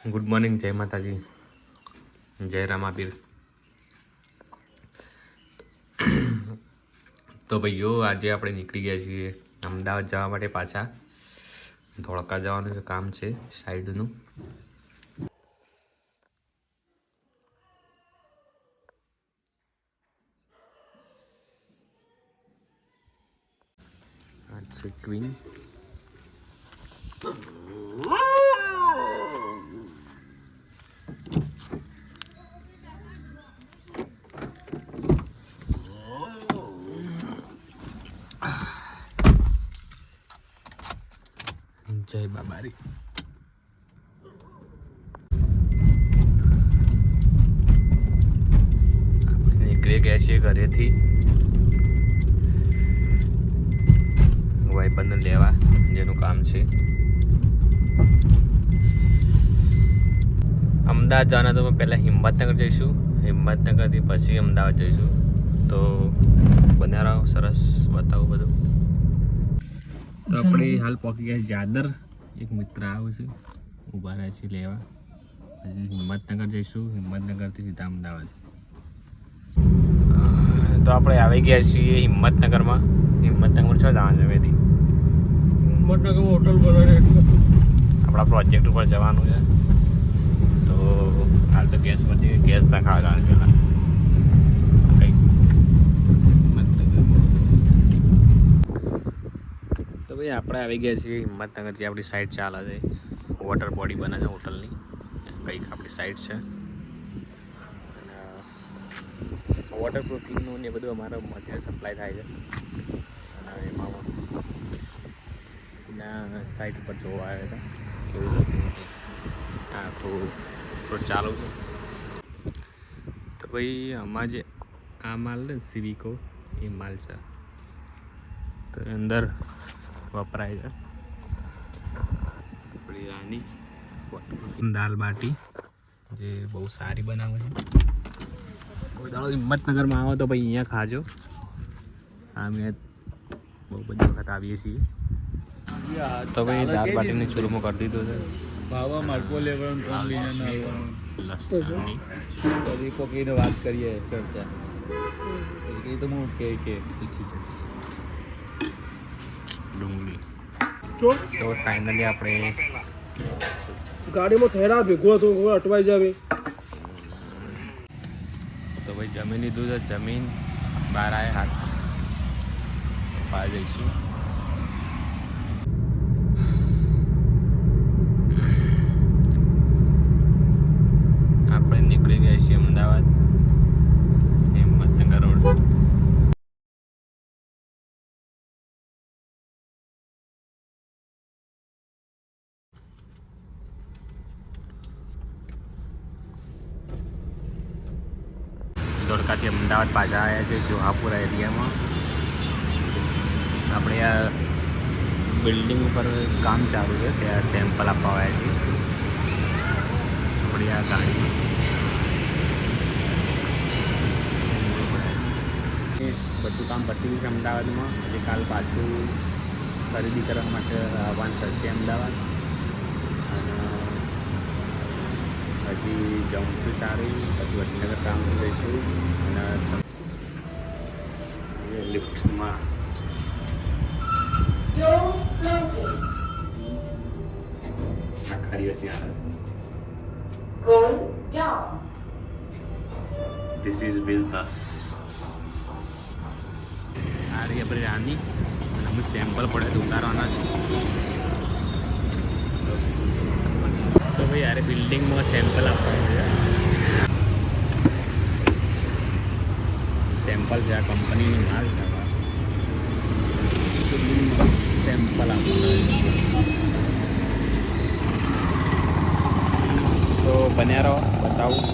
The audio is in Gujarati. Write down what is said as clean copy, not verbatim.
ગુડ મોર્નિંગ, જય માતાજી, જય રામાપીર. તો ભાઈઓ આજે આપણે નીકળી ગયા છીએ અમદાવાદ જવા માટે. પાછા ધોળકા જવાનું કામ છે સાઈડનું. આ છે ક્વીન. જય બાબારી. આપણે નીકળી ગયા છીએ ઘરેથી ભાઈબંધને લેવા, જેનું કામ છે. અમદાવાદ જવાના તો પહેલાં હિંમતનગર જઈશું, હિંમતનગરથી પછી અમદાવાદ જઈશું. તો બન્યા રહો, સરસ બતાવું બધું. તો આપણે હાલ પહોંચી ગયા જાદર. એક મિત્ર આવ્યો છે, ઊભા રહે છે લેવા. હજી હિંમતનગર જઈશું, હિંમતનગરથી સીધા અમદાવાદ. તો આપણે આવી ગયા છીએ હિંમતનગરમાં. હિંમતનગરમાં શું જવાનું છે? વેદી હિંમતનગરમાં હોટલ બનાવે એટલે આપણા પ્રોજેક્ટ ઉપર જવાનું છે. તો હાલ તો ગેસ બધી ગેસ ના ખાવા જવાનું પહેલાં કંઈક તો ભાઈ આપણે આવી ગયા છીએ હિંમતનગર. જે આપણી સાઈડ ચાલે છે, વોટર બોડી બને છે હોટલની, કંઈક આપણી સાઈડ છે. અને વોટર પ્રૂફિંગનું ને બધું અમારા મટીરિયલ સપ્લાય થાય છે. અને એમાં સાઈડ ઉપર જોવા આવ્યા હતા કેવું છે આખું રોડ ચાલુ છે. તો ભાઈ આમાં જે આ માલ ને સિવિકો એ માલ છે, તો અંદર વપરાય છે. આપણી રાની દાલ બાટી જે બહુ સારી બનાવે છે. કોઈ દાડો હિંમતનગરમાં આવો તો ભાઈ અહીંયા ખાજો. અમે બહુ બધી વખત આવીએ છીએ. તો ભાઈ દાલ બાટીને ચૂરમો કરી દીધો છે. ભાવા માર્કો લેવાનું કોમ્બિનેશન લસણની પછી કોકીને વાત કરીએ ચર્ચા. એ તો હું કે તીખી છે ડુંગળી. તો ફાઇનલી આપણે ગાડીમાં થયેલા ભેગો હતો, અટવાઈ જાવે. તો ભાઈ જમીન લીધું છે. જમીન બહાર આવે હાથ બહાર જઈશું. આપણે નીકળી ગયા છીએ અમદાવાદ હિંમતનગર રોડ. ધોળકાથી અમદાવાદ પાછા આવ્યા છે જોહાપુરા એરિયામાં. આપણે આ બિલ્ડિંગ ઉપર કામ ચાલુ છે, ત્યાં સેમ્પલ આપવા આવ્યા છે. આપણી આ ગાડી બધું કામ પતી ગયું છે અમદાવાદમાં. હજી કાલ પાછું ખરીદી કરવા માટે આવવાનું થશે અમદાવાદ. અને હજી જમશું સારું, પછી વડનગર કામ જઈશું. અને લિફ્ટમાં આખા દિવસની હાલત. This is business. આ રહી આપણી રાની. અને અમુક સેમ્પલ પડે તો ઉતારવાના છે. તો ભાઈ યાર બિલ્ડિંગમાં સેમ્પલ આપવાનું છે. સેમ્પલ છે, આ કંપનીની માલ છે. સેમ્પલ આપવાનું તો બન્યા રહો, બતાવું.